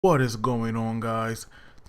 What is going on, guys?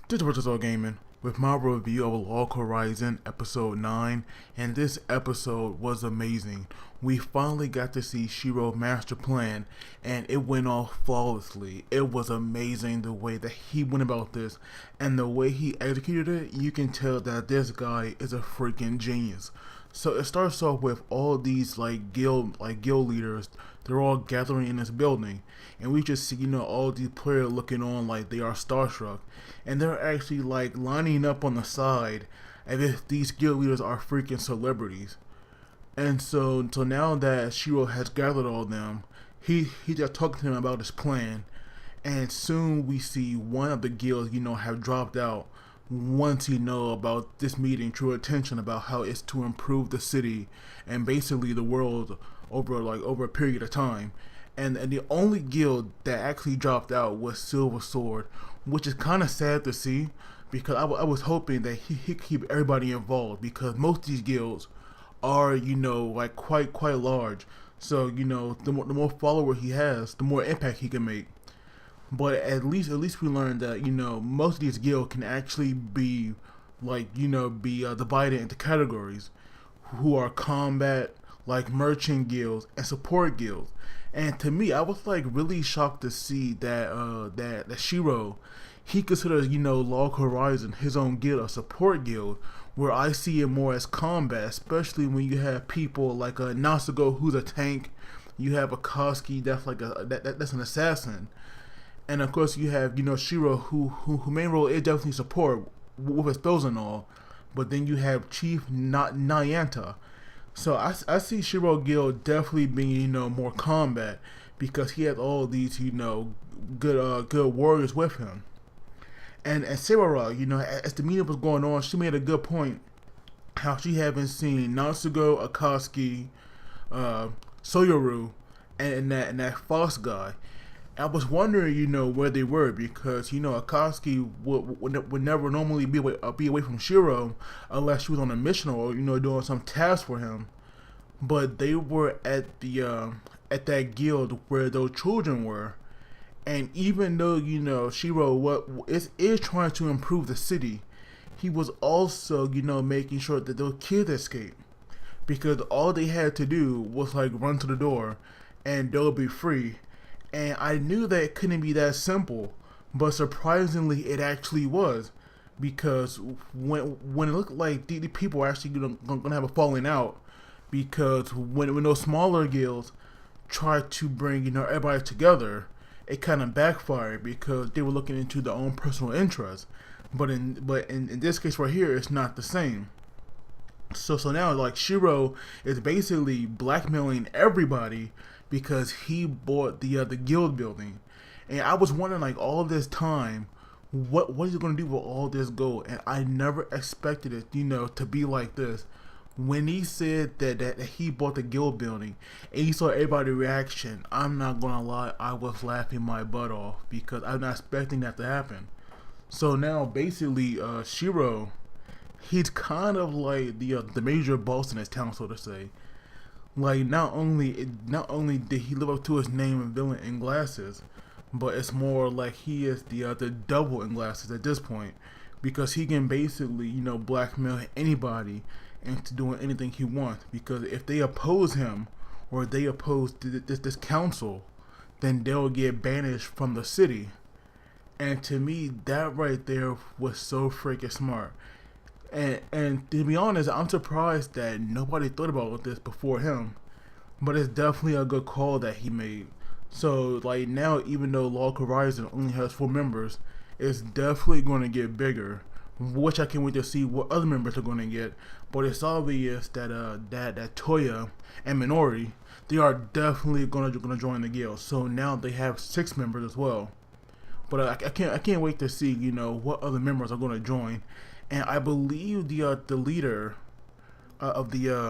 This is Virtual Gaming with my review of Log Horizon Episode 9, and this episode was amazing. We finally got to see Shiroe master plan, and it went off flawlessly. It was amazing the way that he went about this, and the way he executed it. You can tell that this guy is a freaking genius. So it starts off with all these guild leaders. They're all gathering in this building, and we just see all these players looking on like they are starstruck, and they're actually like lining up on the side as if these guild leaders are freaking celebrities. And so now that Shiroe has gathered all of them, he just talking to them about his plan, and soon we see one of the guilds have dropped out once he know about this meeting drew attention about how it's to improve the city and basically the world over a period of time. And the only guild that actually dropped out was Silver Sword, which is kind of sad to see because I was hoping that he keep everybody involved because most of these guilds are like quite large. So the more followers he has, the more impact he can make. But at least we learned that most of these guilds can actually be divided into categories, who are combat, like merchant guilds and support guilds. And to me, I was like really shocked to see that Shiroe, he considers Log Horizon his own guild, a support guild, where I see it more as combat, especially when you have people like a Nasugo who's a tank, you have a Koski that's like that's an assassin, and of course you have Shiroe who main role is definitely support with his spells and all, but then you have Chief Nyanta. So I see Shiroe Guild definitely being more combat because he has all these good warriors with him. And Sarah, as the meeting was going on, she made a good point how she haven't seen Natsugo, Akatsuki, Soyoru, and that Fox guy. I was wondering, where they were because Akatsuki would never normally be away from Shiroe unless she was on a mission or doing some task for him. But they were at that guild where those children were, and even though Shiroe is trying to improve the city, he was also making sure that those kids escape because all they had to do was like run to the door, and they'll be free. And I knew that it couldn't be that simple, but surprisingly, it actually was. Because when it looked like the people were actually gonna have a falling out, because when those smaller guilds tried to bring everybody together, it kind of backfired because they were looking into their own personal interests. But in this case right here, it's not the same. So now like Shiroe is basically blackmailing everybody because he bought the guild building, and I was wondering like all this time, what is he gonna do with all this gold? And I never expected it to be like this. When he said that he bought the guild building and he saw everybody's reaction, I'm not gonna lie, I was laughing my butt off because I'm not expecting that to happen. So now basically Shiroe, he's kind of like the major boss in his town, so to say. Like not only did he live up to his name and villain in glasses, but it's more like he is the double in glasses at this point, because he can basically blackmail anybody into doing anything he wants. Because if they oppose him or they oppose this council, then they'll get banished from the city. And to me, that right there was so freaking smart. And to be honest, I'm surprised that nobody thought about this before him. But it's definitely a good call that he made. So like now, even though Log Horizon only has 4 members, it's definitely going to get bigger. Which I can't wait to see what other members are going to get. But it's obvious that that Toya and Minori, they are definitely going to join the guild. So now they have 6 members as well. But I can't wait to see what other members are going to join. And I believe the leader of that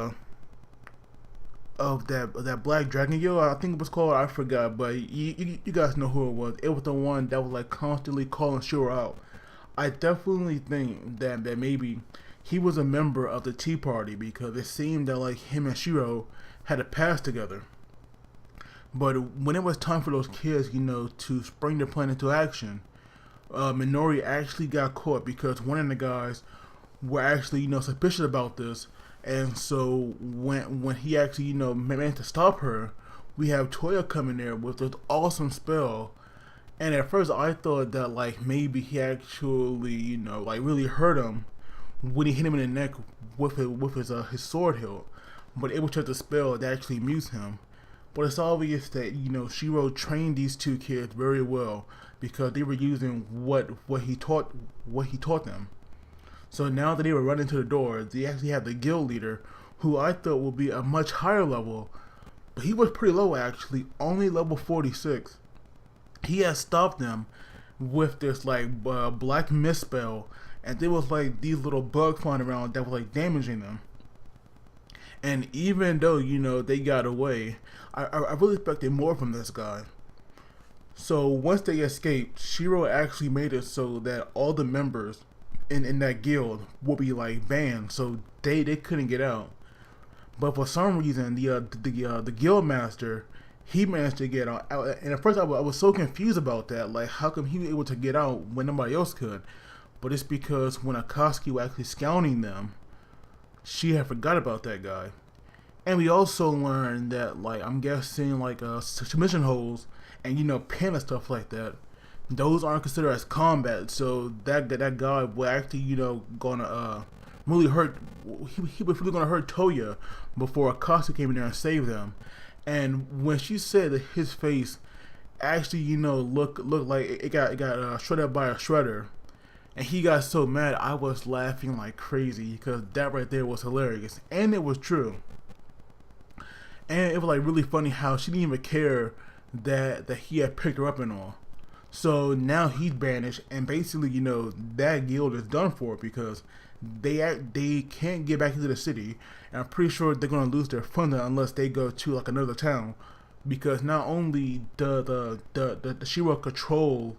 Black Dragon Guild, I think it was called, I forgot, but you guys know who it was. It was the one that was like constantly calling Shiroe out. I definitely think that maybe he was a member of the Tea Party because it seemed that like him and Shiroe had a past together. But when it was time for those kids, to spring their plan into action, Minori actually got caught because one of the guys were actually suspicious about this, and so when he actually managed to stop her, we have Toya coming there with this awesome spell. And at first I thought that like maybe he actually like really hurt him when he hit him in the neck with his sword hilt, but it was just a spell that actually mutes him. But it's obvious that Shiroe trained these two kids very well because they were using what he taught them. So now that they were running to the door, they actually have the guild leader, who I thought would be a much higher level, but he was pretty low actually, only level 46. He had stopped them with this like black mist spell, and there was like these little bugs flying around that were like damaging them. And even though they got away, I really expected more from this guy. So once they escaped, Shiroe actually made it so that all the members in that guild would be like banned, so they couldn't get out. But for some reason, the guild master, he managed to get out. And at first, I was so confused about that. Like, how come he was able to get out when nobody else could? But it's because when Akatsuki was actually scouting them, she had forgot about that guy. And we also learned that, like, I'm guessing, like, submission holds and, pin and stuff like that, those aren't considered as combat. So that guy was actually, gonna really hurt. He was really gonna hurt Toya before Akatsuki came in there and saved them. And when she said that his face actually, looked like it got shredded by a shredder, and he got so mad, I was laughing like crazy because that right there was hilarious, and it was true. And it was like really funny how she didn't even care that he had picked her up and all. So now he's banished, and basically, that guild is done for because they can't get back into the city, and I'm pretty sure they're gonna lose their funding unless they go to like another town, because not only the Shiroe control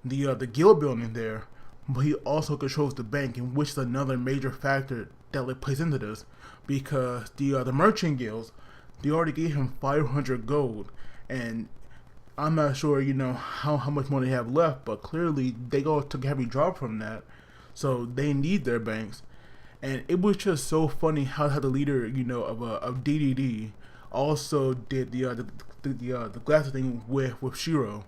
the guild building there, but he also controls the bank, and which is another major factor that like plays into this, because the merchant guilds, they already gave him 500 gold, and I'm not sure how much money they have left, but clearly they all took a heavy drop from that. So they need their banks, and it was just so funny how the leader, of D.D.D also did the glasses thing with Shiroe.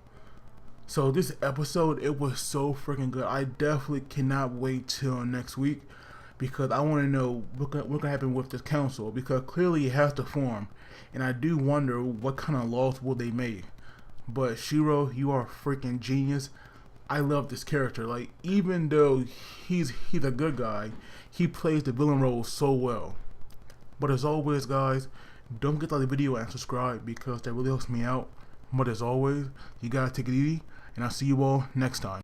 So this episode, it was so freaking good. I definitely cannot wait till next week because I want to know what's gonna happen with this council, because clearly it has to form, and I do wonder what kind of laws will they make. But Shiroe, you are a freaking genius. I love this character. Like, even though he's a good guy, he plays the villain role so well. But as always, guys, don't forget to like the video and subscribe because that really helps me out. But as always, you gotta take it easy, and I'll see you all next time.